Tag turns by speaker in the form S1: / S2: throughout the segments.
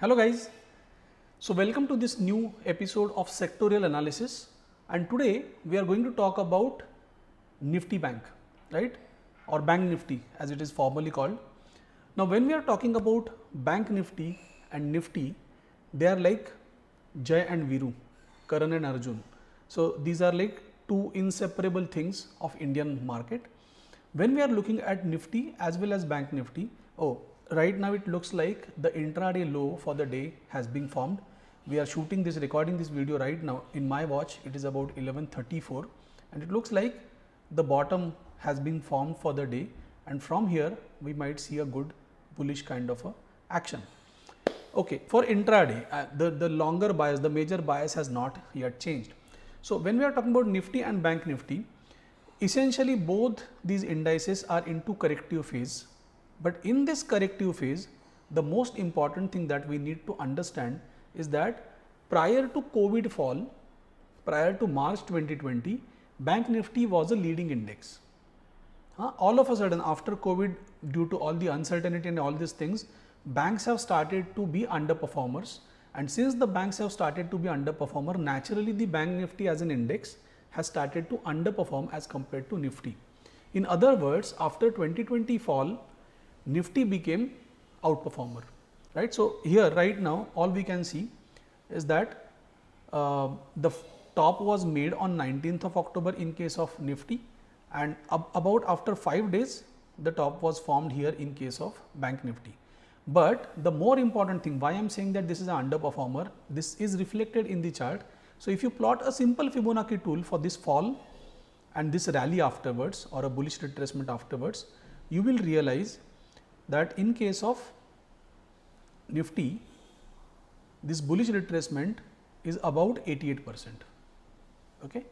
S1: Hello guys, so welcome to this new episode of sectorial analysis, and today we are going to talk about Nifty Bank, right, or Bank Nifty as it is formally called. Now when we are talking about Bank Nifty and Nifty, they are like Jay and Viru, Karan and Arjun. So these are like two inseparable things of Indian market. When we are looking at Nifty as well as Bank Nifty, right now it looks like the intraday low for the day has been formed. We are recording this video right now. In my watch, it is about 11:34, and it looks like the bottom has been formed for the day, and from here we might see a good bullish kind of a action. Okay, for intraday, the longer bias, the major bias has not yet changed. So when we are talking about Nifty and Bank Nifty, essentially both these indices are into corrective phase. But in this corrective phase, the most important thing that we need to understand is that prior to COVID fall, prior to March 2020, Bank Nifty was a leading index. All of a sudden after COVID, due to all the uncertainty and all these things, banks have started to be underperformers. And since the banks have started to be underperformer, naturally the Bank Nifty as an index has started to underperform as compared to Nifty. In other words, after 2020 fall, Nifty became outperformer, right. So here right now all we can see is that the top was made on 19th of October in case of Nifty, and about after 5 days the top was formed here in case of Bank Nifty. But the more important thing, why I am saying that this is an underperformer, this is reflected in the chart. So if you plot a simple Fibonacci tool for this fall and this rally afterwards or a bullish retracement afterwards, you will realize that in case of Nifty, this bullish retracement is about 88%, okay,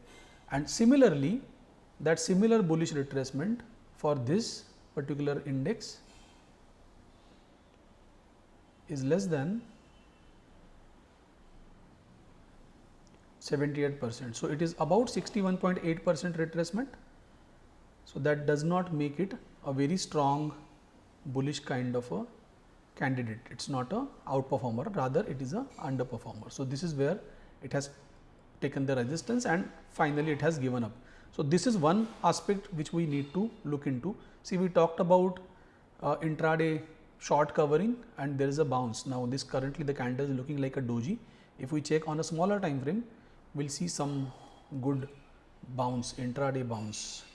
S1: and similarly that similar bullish retracement for this particular index is less than 78%. So it is about 61.8% retracement. So that does not make it a very strong bullish kind of a candidate. It's not a outperformer, rather it is a underperformer. So this is where it has taken the resistance and finally it has given up. So this is one aspect which we need to look into. See, we talked about intraday short covering and there is a bounce. Now this currently the candle is looking like a doji. If we check on a smaller time frame, we'll see some good bounce, intraday bounce,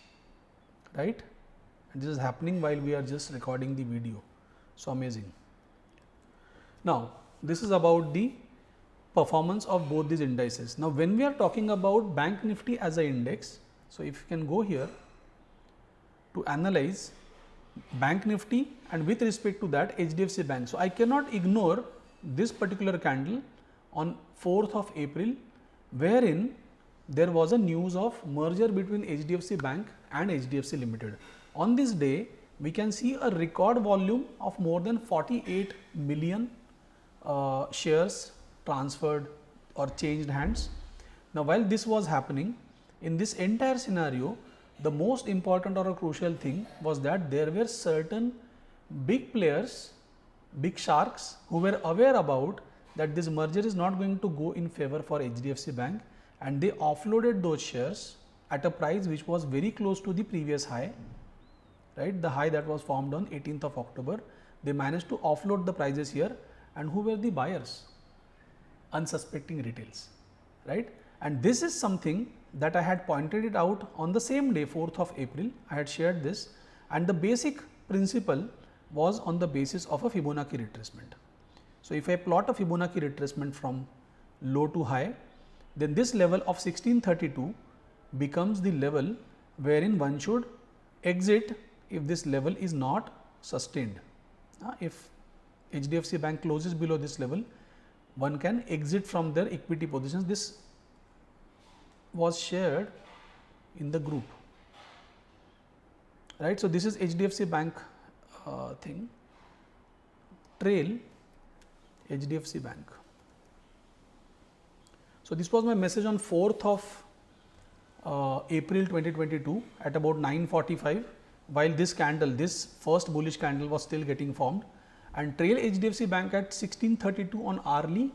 S1: right. And this is happening while we are just recording the video. So amazing. Now this is about the performance of both these indices. Now when we are talking about Bank Nifty as an index, so if you can go here to analyze Bank Nifty and with respect to that HDFC Bank. So I cannot ignore this particular candle on 4th of April, wherein there was a news of merger between HDFC Bank and HDFC Limited. On this day, we can see a record volume of more than 48 million shares transferred or changed hands. Now, while this was happening, in this entire scenario, the most important or a crucial thing was that there were certain big players, big sharks who were aware about that this merger is not going to go in favor for HDFC Bank, and they offloaded those shares at a price which was very close to the previous high, right, the high that was formed on 18th of October. They managed to offload the prices here, and who were the buyers? Unsuspecting retails, right. And this is something that I had pointed it out on the same day, 4th of April. I had shared this, and the basic principle was on the basis of a Fibonacci retracement. So if I plot a Fibonacci retracement from low to high, then this level of 1632 becomes the level wherein one should exit if this level is not sustained. If HDFC Bank closes below this level, one can exit from their equity positions. This was shared in the group, right. So this is HDFC Bank thing, trail HDFC Bank. So this was my message on 4th of April 2022 at about 9:45, while this candle, this first bullish candle was still getting formed, and trail HDFC Bank at 1632 on hourly.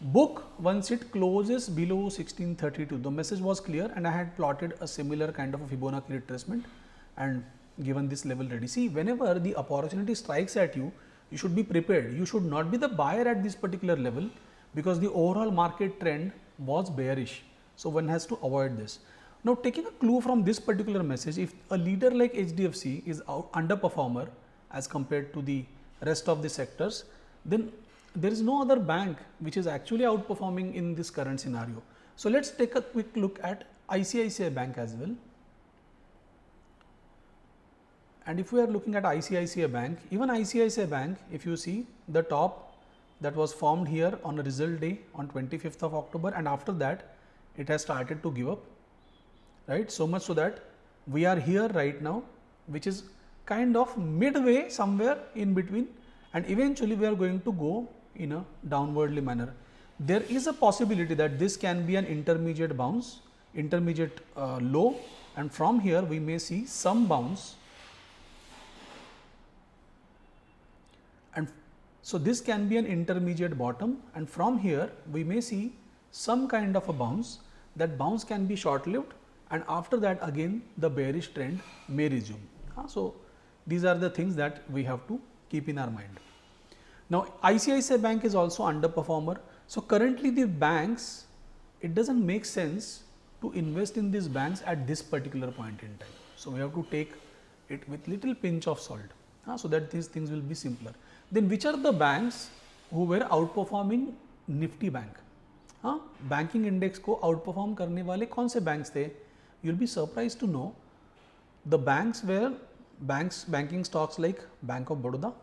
S1: Book once it closes below 1632. The message was clear, and I had plotted a similar kind of a Fibonacci retracement and given this level ready. See, whenever the opportunity strikes at you, you should be prepared. You should not be the buyer at this particular level, because the overall market trend was bearish. So, one has to avoid this. Now, taking a clue from this particular message, if a leader like HDFC is underperformer as compared to the rest of the sectors, then there is no other bank which is actually outperforming in this current scenario. So, let us take a quick look at ICICI Bank as well. And if we are looking at ICICI Bank, even ICICI Bank, if you see the top that was formed here on a result day on 25th of October, and after that it has started to give up, right. So much so that we are here right now, which is kind of midway somewhere in between, and eventually we are going to go in a downwardly manner. There is a possibility that this can be an intermediate bounce, intermediate low, and from here we may see some bounce. And so, this can be an intermediate bottom, and from here we may see some kind of a bounce. That bounce can be short lived, and after that again the bearish trend may resume. So, these are the things that we have to keep in our mind. Now, ICICI Bank is also underperformer. So, currently the banks, it does not make sense to invest in these banks at this particular point in time. So, we have to take it with little pinch of salt, so that these things will be simpler. Then which are the banks who were outperforming Nifty Bank? Banking index को outperform करने वाले कौन से banks थे? You will be surprised to know the banks were banking stocks like Bank of Baroda,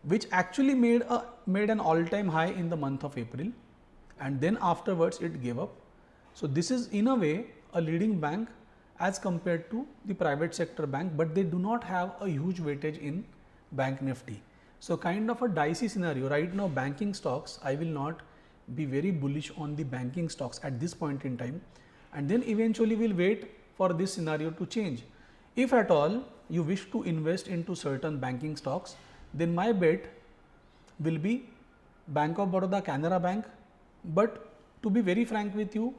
S1: which actually made an all-time high in the month of April, and then afterwards it gave up. So, this is in a way a leading bank as compared to the private sector bank, but they do not have a huge weightage in Bank Nifty. So, kind of a dicey scenario right now. Banking stocks, I will not be very bullish on the banking stocks at this point in time, and then eventually we will wait for this scenario to change. If at all you wish to invest into certain banking stocks, then my bet will be Bank of Baroda, Canara Bank. But to be very frank with you,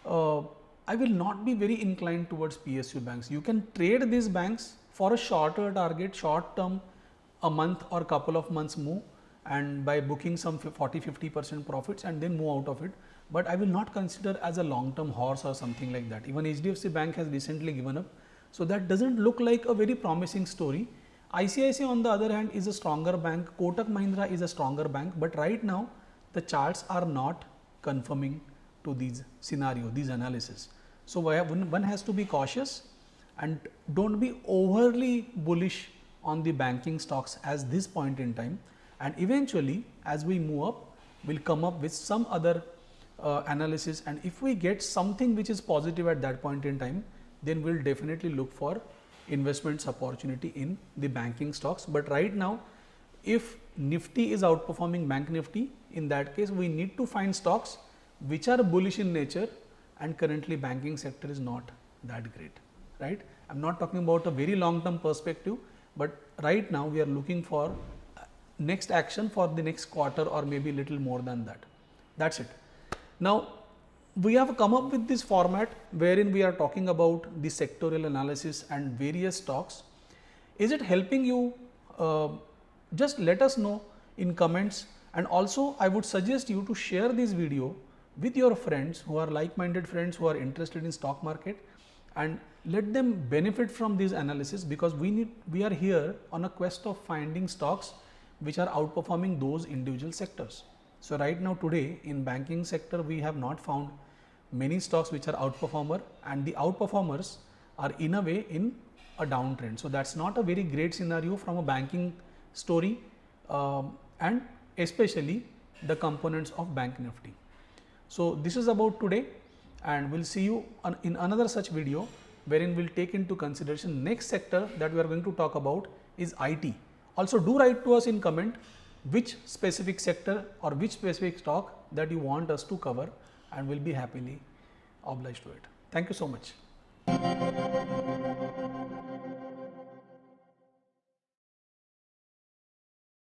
S1: I will not be very inclined towards PSU banks. You can trade these banks for a shorter target, short term, a month or couple of months move, and by booking some 40-50% profits and then move out of it. But I will not consider as a long term horse or something like that. Even HDFC Bank has recently given up. So, that does not look like a very promising story. ICICI on the other hand is a stronger bank, Kotak Mahindra is a stronger bank, but right now the charts are not confirming to these scenario, these analysis. So, one has to be cautious and do not be overly bullish on the banking stocks as this point in time, and eventually as we move up we will come up with some other analysis, and if we get something which is positive at that point in time, then we will definitely look for investments opportunity in the banking stocks. But right now, if Nifty is outperforming Bank Nifty, in that case we need to find stocks which are bullish in nature, and currently banking sector is not that great, right. I am not talking about a very long term perspective, but right now we are looking for next action for the next quarter or maybe little more than that. That is it. Now, we have come up with this format wherein we are talking about the sectorial analysis and various stocks. Is it helping you? Just let us know in comments, and also I would suggest you to share this video with your friends who are like-minded friends who are interested in stock market, and let them benefit from this analysis, because we are here on a quest of finding stocks which are outperforming those individual sectors. So, right now today in banking sector we have not found many stocks which are outperformer, and the outperformers are in a way in a downtrend. So, that is not a very great scenario from a banking story, and especially the components of Bank Nifty. So, this is about today, and we will see you in another such video wherein we will take into consideration next sector that we are going to talk about is IT. Also, do write to us in comment which specific sector or which specific stock that you want us to cover, and we will be happily obliged to it. Thank you so much.